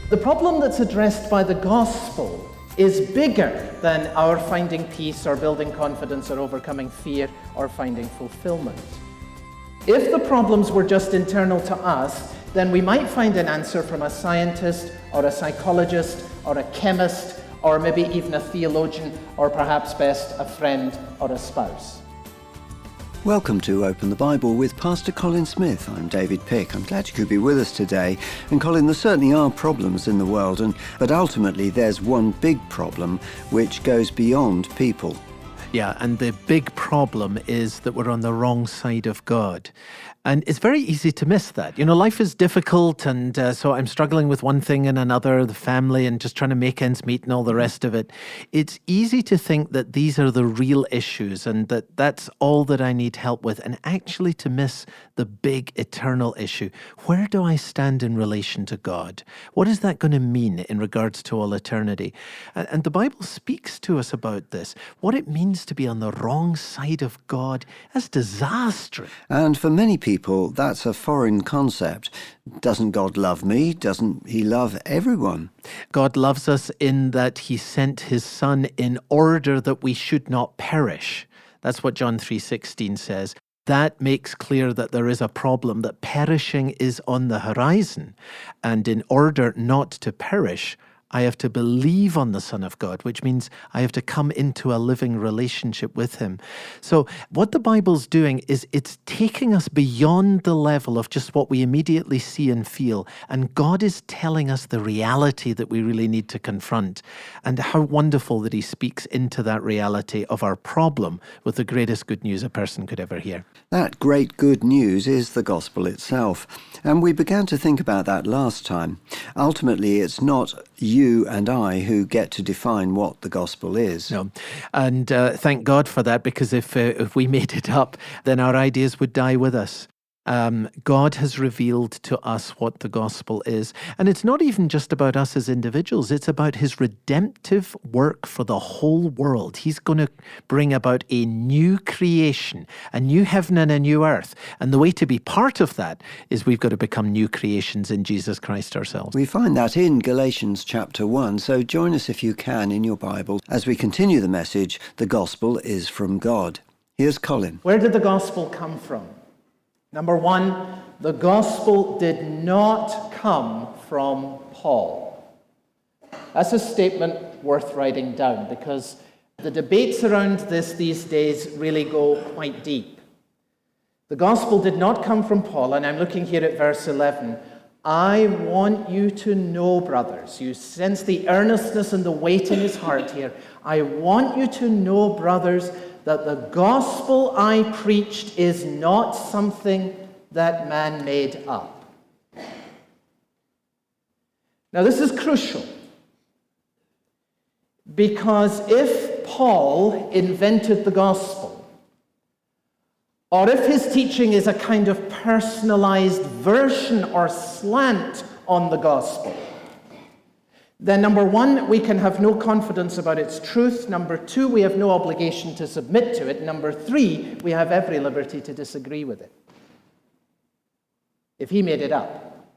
The problem that's addressed by the gospel is bigger than our finding peace or building confidence or overcoming fear or finding fulfillment. If the problems were just internal to us, then we might find an answer from a scientist or a psychologist or a chemist or maybe even a theologian or perhaps best a friend or a spouse. Welcome to Open the Bible with Pastor Colin Smith. I'm David Pick. I'm glad you could be with us today. And Colin, there certainly are problems in the world, but ultimately there's one big problem which goes beyond people. Yeah, and the big problem is that we're on the wrong side of God. And it's very easy to miss that. You know, life is difficult, and so I'm struggling with one thing and another, the family, and just trying to make ends meet and all the rest of it. It's easy to think that these are the real issues and that that's all that I need help with, and actually to miss the big eternal issue. Where do I stand in relation to God? What is that going to mean in regards to all eternity? And the Bible speaks to us about this. What it means to be on the wrong side of God is disastrous. And for many people, that's a foreign concept. Doesn't God love me? Doesn't he love everyone? God loves us in that he sent his Son in order that we should not perish. That's what John 3:16 says. That makes clear that there is a problem, that perishing is on the horizon. And in order not to perish, I have to believe on the Son of God, which means I have to come into a living relationship with him. So what the Bible's doing is it's taking us beyond the level of just what we immediately see and feel. And God is telling us the reality that we really need to confront. And how wonderful that he speaks into that reality of our problem with the greatest good news a person could ever hear. That great good news is the gospel itself. And we began to think about that last time. Ultimately, it's not you and I who get to define what the gospel is. No, and thank God for that, because if we made it up, then our ideas would die with us. God has revealed to us what the gospel is. And it's not even just about us as individuals. It's about his redemptive work for the whole world. He's going to bring about a new creation, a new heaven and a new earth. And the way to be part of that is we've got to become new creations in Jesus Christ ourselves. We find that in Galatians Chapter 1. So join us if you can in your Bible as we continue the message, The Gospel is from God. Here's Colin. Where did the gospel come from? Number one, the gospel did not come from Paul. That's a statement worth writing down, because the debates around this these days really go quite deep. The gospel did not come from Paul, and I'm looking here at verse 11. I want you to know, brothers, you sense the earnestness and the weight in his heart here. I want you to know, brothers, that the gospel I preached is not something that man made up. Now, this is crucial, because if Paul invented the gospel, or if his teaching is a kind of personalized version or slant on the gospel, then number one, we can have no confidence about its truth. Number two, we have no obligation to submit to it. Number three, we have every liberty to disagree with it, if he made it up.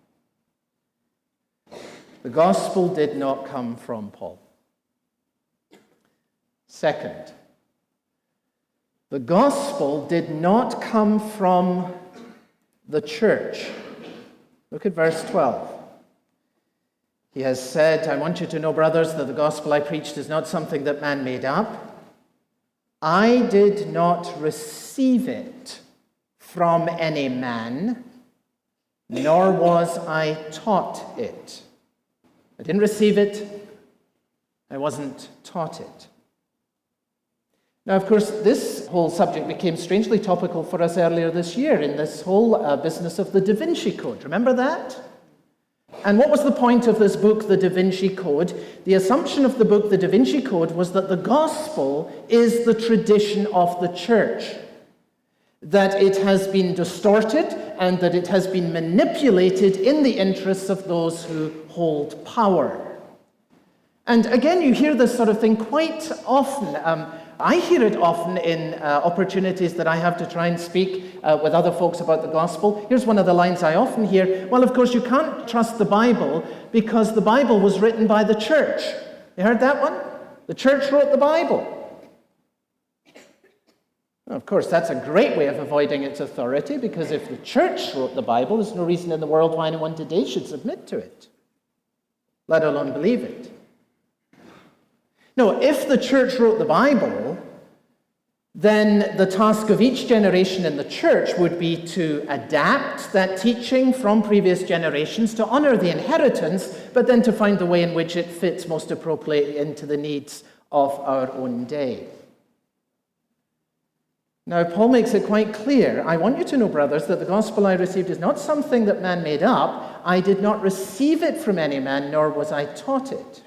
The gospel did not come from Paul. Second, the gospel did not come from the church. Look at verse 12. He has said, I want you to know, brothers, that the gospel I preached is not something that man made up. I did not receive it from any man, nor was I taught it. I didn't receive it. I wasn't taught it. Now, of course, this whole subject became strangely topical for us earlier this year in this whole business of the Da Vinci Code. Remember that? And what was the point of this book, the Da Vinci Code? The assumption of the book, the Da Vinci Code, was that the gospel is the tradition of the church, that it has been distorted and that it has been manipulated in the interests of those who hold power. And again, you hear this sort of thing quite often. I hear it often in opportunities that I have to try and speak with other folks about the gospel. Here's one of the lines I often hear. Well, of course, you can't trust the Bible because the Bible was written by the church. You heard that one? The church wrote the Bible. Well, of course, that's a great way of avoiding its authority, because if the church wrote the Bible, there's no reason in the world why anyone today should submit to it, let alone believe it. No, if the church wrote the Bible, then the task of each generation in the church would be to adapt that teaching from previous generations to honor the inheritance, but then to find the way in which it fits most appropriately into the needs of our own day. Now, Paul makes it quite clear, I want you to know, brothers, that the gospel I received is not something that man made up. I did not receive it from any man, nor was I taught it.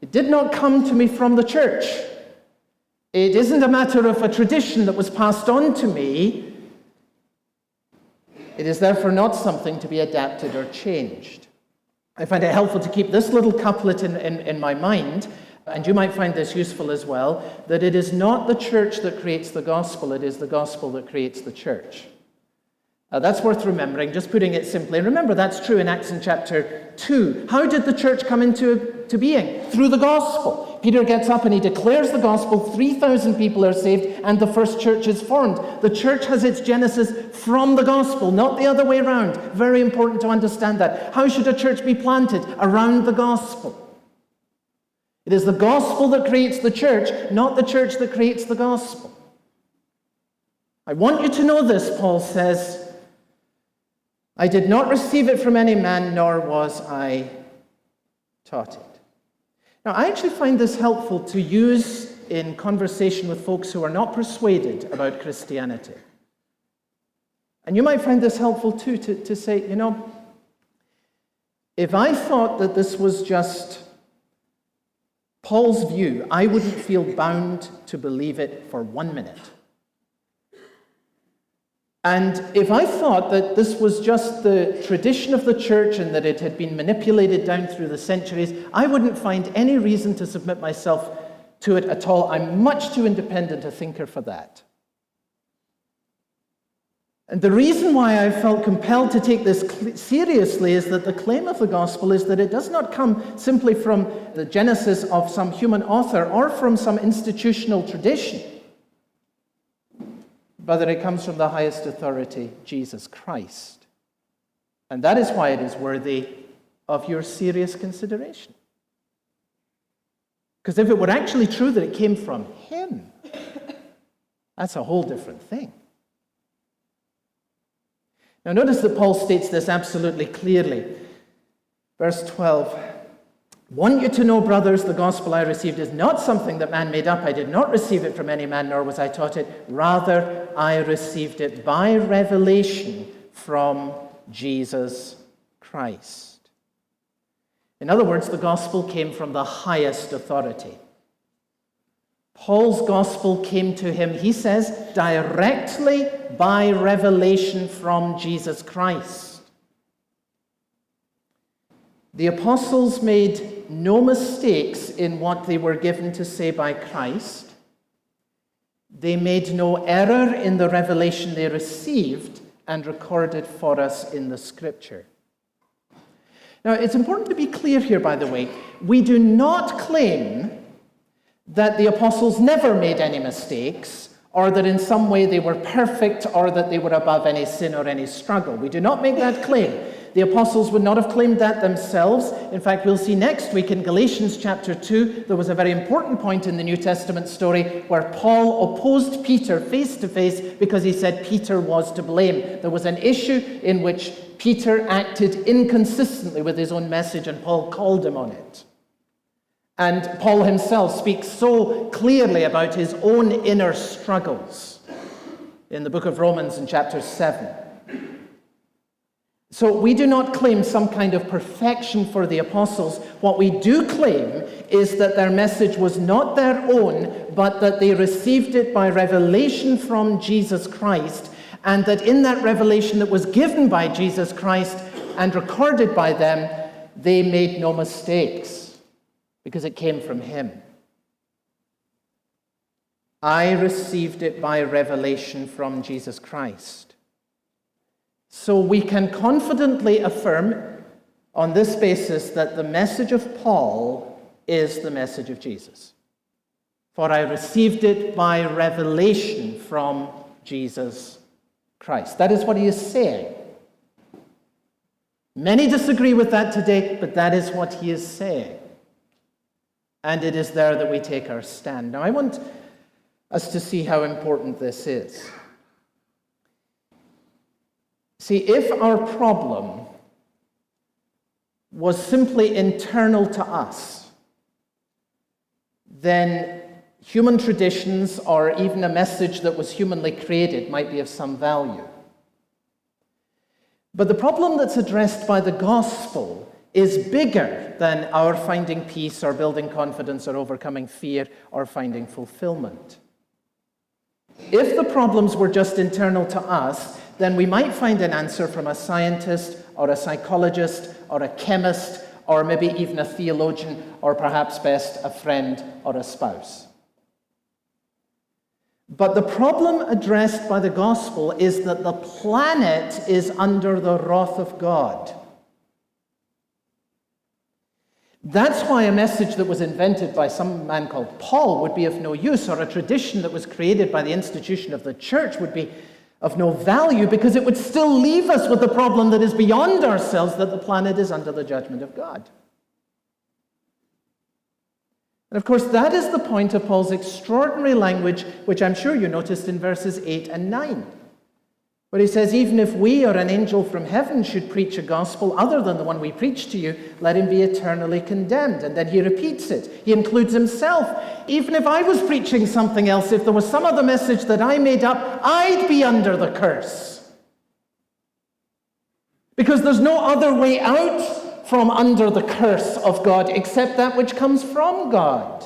It did not come to me from the church. It isn't a matter of a tradition that was passed on to me. It is therefore not something to be adapted or changed. I find it helpful to keep this little couplet in my mind, and you might find this useful as well, that it is not the church that creates the gospel, it is the gospel that creates the church. That's worth remembering, just putting it simply. Remember, that's true in Acts in chapter 2. How did the church come into being? Through the gospel. Peter gets up and he declares the gospel, 3,000 people are saved, and the first church is formed. The church has its genesis from the gospel, not the other way around. Very important to understand that. How should a church be planted? Around the gospel. It is the gospel that creates the church, not the church that creates the gospel. I want you to know this, Paul says. I did not receive it from any man, nor was I taught it. Now, I actually find this helpful to use in conversation with folks who are not persuaded about Christianity. And you might find this helpful too, to say, if I thought that this was just Paul's view, I wouldn't feel bound to believe it for 1 minute. And if I thought that this was just the tradition of the church and that it had been manipulated down through the centuries, I wouldn't find any reason to submit myself to it at all. I'm much too independent a thinker for that. And the reason why I felt compelled to take this seriously is that the claim of the gospel is that it does not come simply from the genesis of some human author or from some institutional tradition, but that it comes from the highest authority, Jesus Christ. And that is why it is worthy of your serious consideration. Because if it were actually true that it came from him, that's a whole different thing. Now notice that Paul states this absolutely clearly. Verse 12, want you to know, brothers, the gospel I received is not something that man made up. I did not receive it from any man, nor was I taught it. Rather, I received it by revelation from Jesus Christ. In other words, the gospel came from the highest authority. Paul's gospel came to him, he says, directly by revelation from Jesus Christ. The apostles made no mistakes in what they were given to say by Christ. They made no error in the revelation they received and recorded for us in the Scripture. Now, it's important to be clear here, by the way. We do not claim that the apostles never made any mistakes, or that in some way they were perfect, or that they were above any sin or any struggle. We do not make that claim. The apostles would not have claimed that themselves. In fact, we'll see next week in Galatians Chapter 2, there was a very important point in the New Testament story where Paul opposed Peter face to face because he said Peter was to blame. There was an issue in which Peter acted inconsistently with his own message, and Paul called him on it. And Paul himself speaks so clearly about his own inner struggles in the book of Romans in chapter 7. So we do not claim some kind of perfection for the apostles. What we do claim is that their message was not their own, but that they received it by revelation from Jesus Christ, and that in that revelation that was given by Jesus Christ and recorded by them, they made no mistakes, because it came from him. I received it by revelation from Jesus Christ. So we can confidently affirm on this basis that the message of Paul is the message of Jesus. For I received it by revelation from Jesus Christ. That is what he is saying. Many disagree with that today, but that is what he is saying. And it is there that we take our stand. Now, I want us to see how important this is. See, if our problem was simply internal to us, then human traditions or even a message that was humanly created might be of some value. But the problem that's addressed by the gospel is bigger than our finding peace or building confidence or overcoming fear or finding fulfillment. If the problems were just internal to us, then we might find an answer from a scientist or a psychologist or a chemist or maybe even a theologian or perhaps best a friend or a spouse. But the problem addressed by the gospel is that the planet is under the wrath of God. That's why a message that was invented by some man called Paul would be of no use, or a tradition that was created by the institution of the church would be of no value, because it would still leave us with the problem that is beyond ourselves, that the planet is under the judgment of God. And of course, that is the point of Paul's extraordinary language, which I'm sure you noticed in verses 8 and 9, where he says, even if we or an angel from heaven should preach a gospel other than the one we preach to you, let him be eternally condemned. And then he repeats it. He includes himself. Even if I was preaching something else, if there was some other message that I made up, I'd be under the curse. Because there's no other way out from under the curse of God except that which comes from God.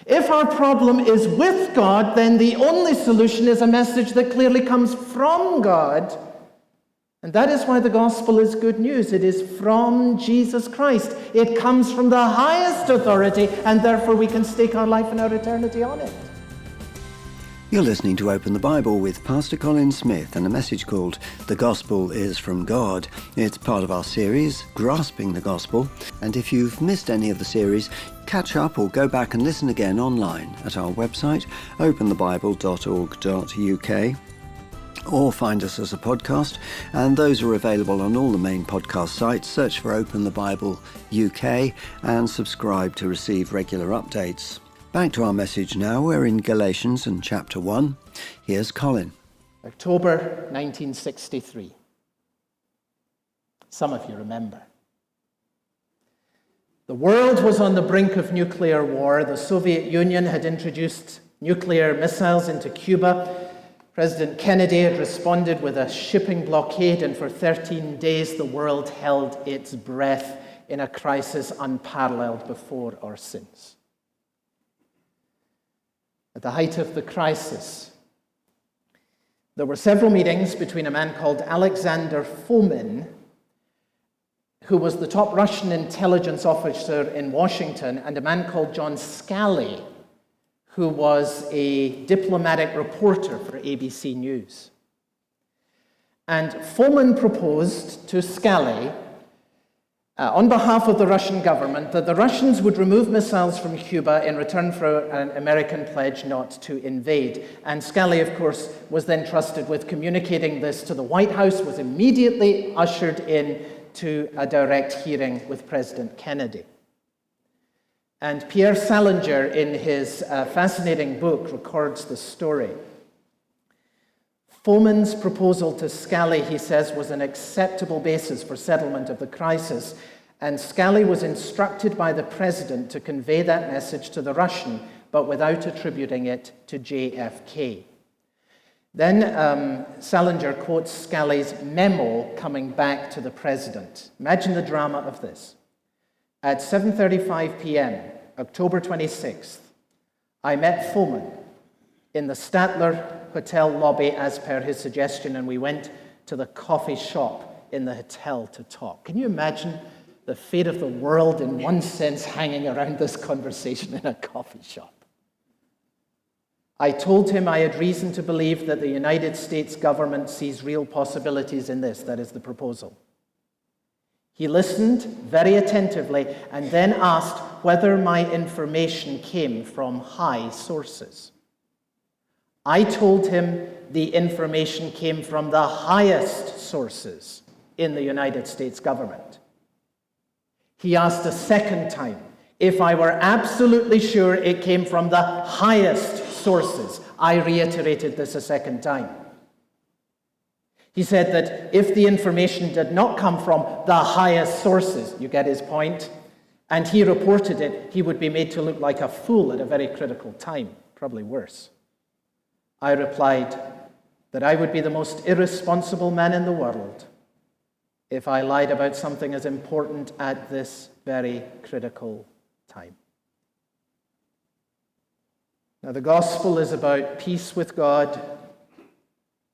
If our problem is with God, then the only solution is a message that clearly comes from God. And that is why the gospel is good news. It is from Jesus Christ. It comes from the highest authority, and therefore we can stake our life and our eternity on it. You're listening to Open the Bible with Pastor Colin Smith and a message called The Gospel is from God. It's part of our series, Grasping the Gospel. And if you've missed any of the series, catch up or go back and listen again online at our website, openthebible.org.uk, or find us as a podcast. And those are available on all the main podcast sites. Search for Open the Bible UK and subscribe to receive regular updates. Back to our message now. We're in Galatians and Chapter 1. Here's Colin. October 1963. Some of you remember. The world was on the brink of nuclear war. The Soviet Union had introduced nuclear missiles into Cuba. President Kennedy had responded with a shipping blockade, and for 13 days the world held its breath in a crisis unparalleled before or since. At the height of the crisis, there were several meetings between a man called Alexander Fomin, who was the top Russian intelligence officer in Washington, and a man called John Scali, who was a diplomatic reporter for ABC News. And Fomin proposed to Scali, on behalf of the Russian government, that the Russians would remove missiles from Cuba in return for an American pledge not to invade. And Scali, of course, was then trusted with communicating this to the White House, was immediately ushered in to a direct hearing with President Kennedy. And Pierre Salinger, in his fascinating book, records the story. Fomin's proposal to Scali, he says, was an acceptable basis for settlement of the crisis, and Scali was instructed by the president to convey that message to the Russian, but without attributing it to JFK. Then Salinger quotes Scali's memo coming back to the president. Imagine the drama of this. At 7:35 p.m., October 26th, I met Fomin in the Statler Hotel lobby as per his suggestion, and we went to the coffee shop in the hotel to talk. Can you imagine the fate of the world, in one sense, hanging around this conversation in a coffee shop? I told him I had reason to believe that the United States government sees real possibilities in this, that is the proposal. He listened very attentively and then asked whether my information came from high sources. I told him the information came from the highest sources in the United States government. He asked a second time if I were absolutely sure it came from the highest sources. I reiterated this a second time. He said that if the information did not come from the highest sources, you get his point, and he reported it, he would be made to look like a fool at a very critical time, probably worse. I replied that I would be the most irresponsible man in the world if I lied about something as important at this very critical time. Now, the gospel is about peace with God,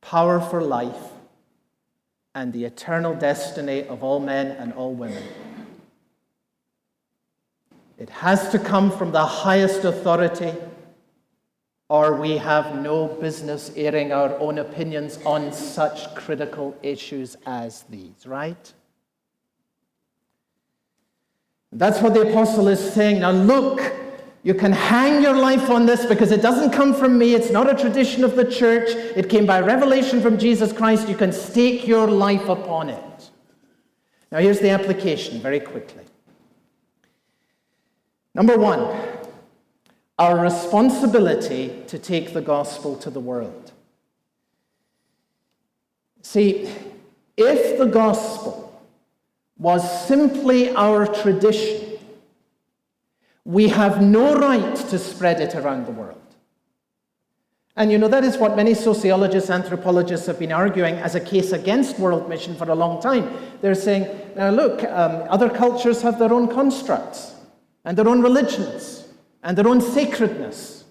power for life, and the eternal destiny of all men and all women. It has to come from the highest authority, or we have no business airing our own opinions on such critical issues as these, right? That's what the apostle is saying. Now look, you can hang your life on this because it doesn't come from me. It's not a tradition of the church. It came by revelation from Jesus Christ. You can stake your life upon it. Now here's the application very quickly. Number one, our responsibility to take the gospel to the world. See, if the gospel was simply our tradition, we have no right to spread it around the world. And you know, that is what many sociologists, anthropologists have been arguing as a case against world mission for a long time. They're saying, now look, other cultures have their own constructs, and their own religions, and their own sacredness.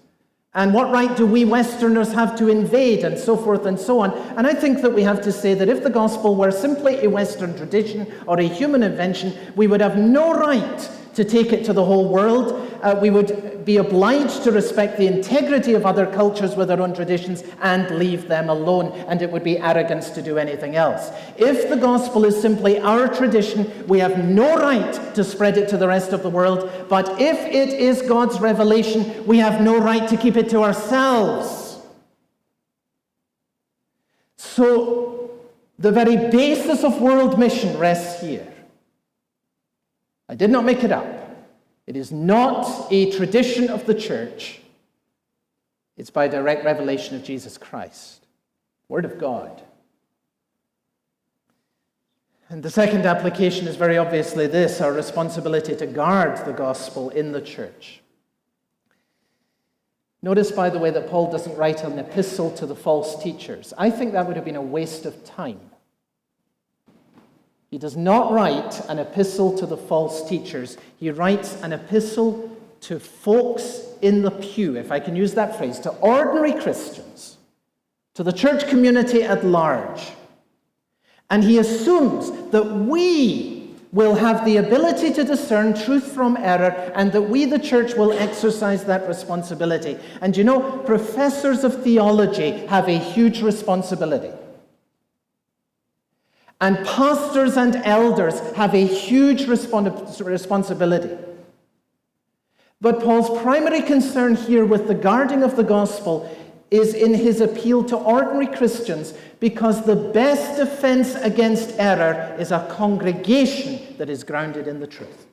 And what right do we Westerners have to invade, and so forth and so on? And I think that we have to say that if the gospel were simply a Western tradition or a human invention, we would have no right to take it to the whole world. We would be obliged to respect the integrity of other cultures with their own traditions and leave them alone, and it would be arrogance to do anything else. If the gospel is simply our tradition, we have no right to spread it to the rest of the world, but if it is God's revelation, we have no right to keep it to ourselves. So, the very basis of world mission rests here. I did not make it up. It is not a tradition of the church. It's by direct revelation of Jesus Christ, Word of God. And the second application is very obviously this, our responsibility to guard the gospel in the church. Notice, by the way, that Paul doesn't write an epistle to the false teachers. I think that would have been a waste of time. He does not write an epistle to the false teachers. He writes an epistle to folks in the pew, if I can use that phrase, to ordinary Christians, to the church community at large. And he assumes that we will have the ability to discern truth from error, and that we, the church, will exercise that responsibility. And you know, professors of theology have a huge responsibility. And pastors and elders have a huge responsibility. But Paul's primary concern here with the guarding of the gospel is in his appeal to ordinary Christians, because the best defense against error is a congregation that is grounded in the truth.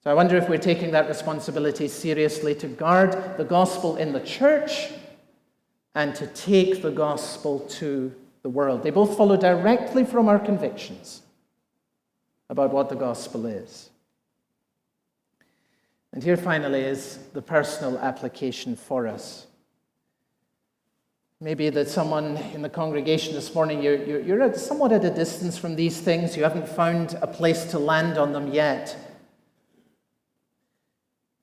So I wonder if we're taking that responsibility seriously, to guard the gospel in the church and to take the gospel to the world. They both follow directly from our convictions about what the gospel is. And here finally is the personal application for us. Maybe that someone in the congregation this morning, you're somewhat at a distance from these things. You haven't found a place to land on them yet.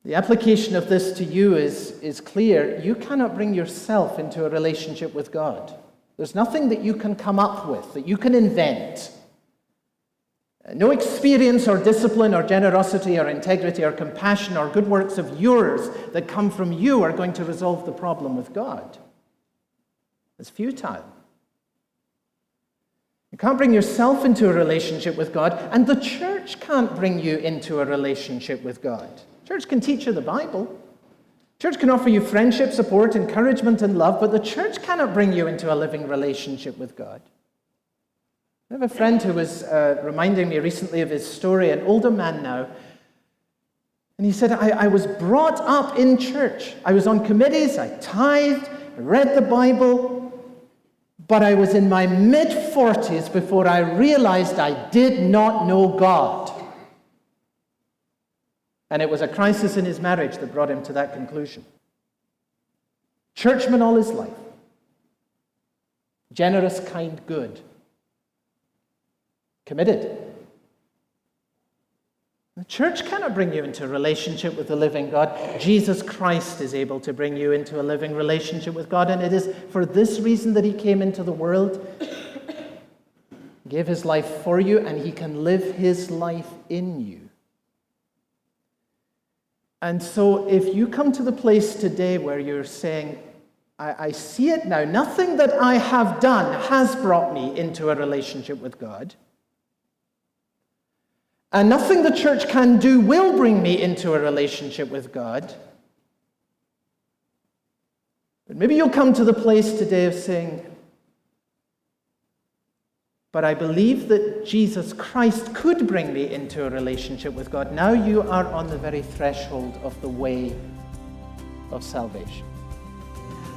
The application of this to you is clear. You cannot bring yourself into a relationship with God. There's nothing that you can come up with, that you can invent. No experience or discipline or generosity or integrity or compassion or good works of yours that come from you are going to resolve the problem with God. It's futile. You can't bring yourself into a relationship with God, and the church can't bring you into a relationship with God. Church can teach you the Bible. Church can offer you friendship, support, encouragement, and love, but the church cannot bring you into a living relationship with God. I have a friend who was reminding me recently of his story, an older man now, and he said, I was brought up in church. I was on committees, I tithed, I read the Bible, but I was in my mid-40s before I realized I did not know God. And it was a crisis in his marriage that brought him to that conclusion. Churchman all his life. Generous, kind, good. Committed. The church cannot bring you into a relationship with the living God. Jesus Christ is able to bring you into a living relationship with God, and it is for this reason that he came into the world, gave his life for you, and he can live his life in you. And so if you come to the place today where you're saying, I see it now, nothing that I have done has brought me into a relationship with God, and nothing the church can do will bring me into a relationship with God, but maybe you'll come to the place today of saying, but I believe that Jesus Christ could bring me into a relationship with God. Now you are on the very threshold of the way of salvation.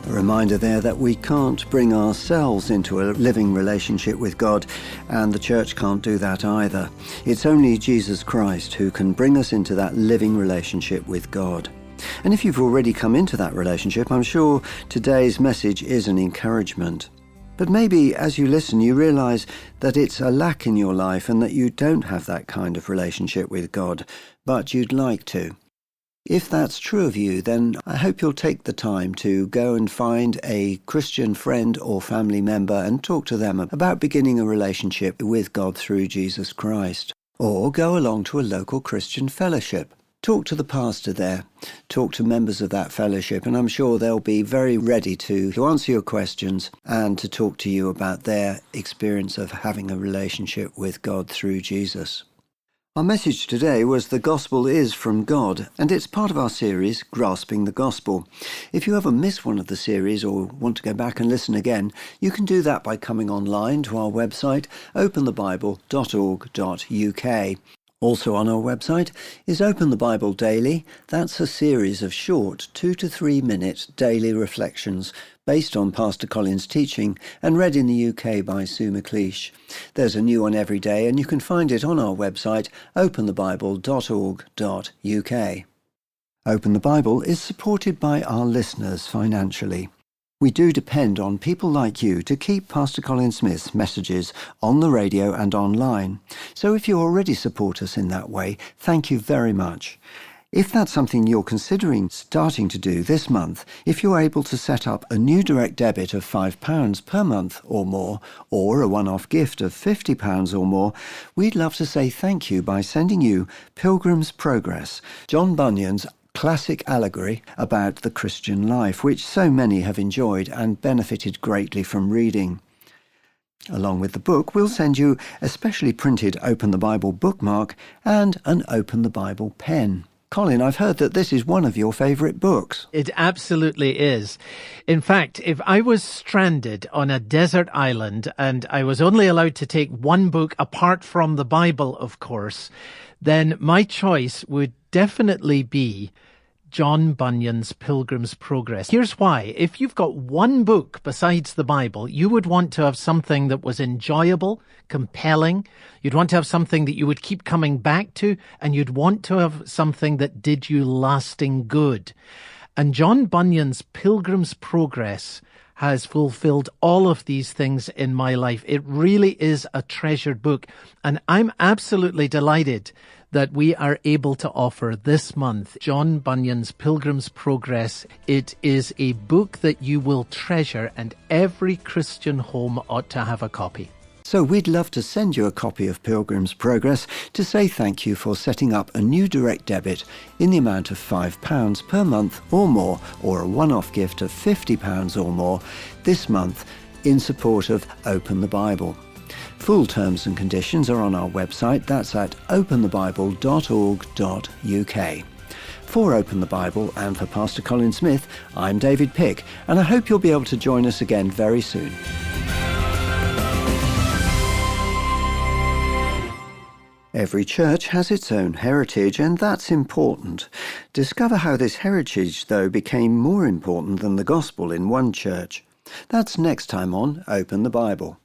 A reminder there that we can't bring ourselves into a living relationship with God, and the church can't do that either. It's only Jesus Christ who can bring us into that living relationship with God. And if you've already come into that relationship, I'm sure today's message is an encouragement. But maybe as you listen, you realize that it's a lack in your life and that you don't have that kind of relationship with God, but you'd like to. If that's true of you, then I hope you'll take the time to go and find a Christian friend or family member and talk to them about beginning a relationship with God through Jesus Christ. Or go along to a local Christian fellowship. Talk to the pastor there, talk to members of that fellowship, and I'm sure they'll be very ready to answer your questions and to talk to you about their experience of having a relationship with God through Jesus. Our message today was The Gospel is from God, and it's part of our series, Grasping the Gospel. If you ever miss one of the series or want to go back and listen again, you can do that by coming online to our website, openthebible.org.uk. Also on our website is Open the Bible Daily. That's a series of short 2 to 3 minute daily reflections based on Pastor Colin's teaching and read in the UK by Sue McLeish. There's a new one every day, and you can find it on our website, openthebible.org.uk. Open the Bible is supported by our listeners financially. We do depend on people like you to keep Pastor Colin Smith's messages on the radio and online. So if you already support us in that way, thank you very much. If that's something you're considering starting to do this month, if you're able to set up a new direct debit of £5 per month or more, or a one-off gift of £50 or more, we'd love to say thank you by sending you Pilgrim's Progress, John Bunyan's classic allegory about the Christian life, which so many have enjoyed and benefited greatly from reading. Along with the book, we'll send you a specially printed Open the Bible bookmark and an Open the Bible pen. Colin, I've heard that this is one of your favourite books. It absolutely is. In fact, if I was stranded on a desert island and I was only allowed to take one book apart from the Bible, of course, then my choice would definitely be John Bunyan's Pilgrim's Progress. Here's why. If you've got one book besides the Bible, you would want to have something that was enjoyable, compelling. You'd want to have something that you would keep coming back to, and you'd want to have something that did you lasting good. And John Bunyan's Pilgrim's Progress has fulfilled all of these things in my life. It really is a treasured book, and I'm absolutely delighted that we are able to offer this month John Bunyan's Pilgrim's Progress. It is a book that you will treasure, and every Christian home ought to have a copy. So we'd love to send you a copy of Pilgrim's Progress to say thank you for setting up a new direct debit in the amount of £5 per month or more, or a one-off gift of £50 or more this month in support of Open the Bible. Full terms and conditions are on our website. That's at openthebible.org.uk. For Open the Bible and for Pastor Colin Smith, I'm David Pick, and I hope you'll be able to join us again very soon. Every church has its own heritage, and that's important. Discover how this heritage, though, became more important than the gospel in one church. That's next time on Open the Bible.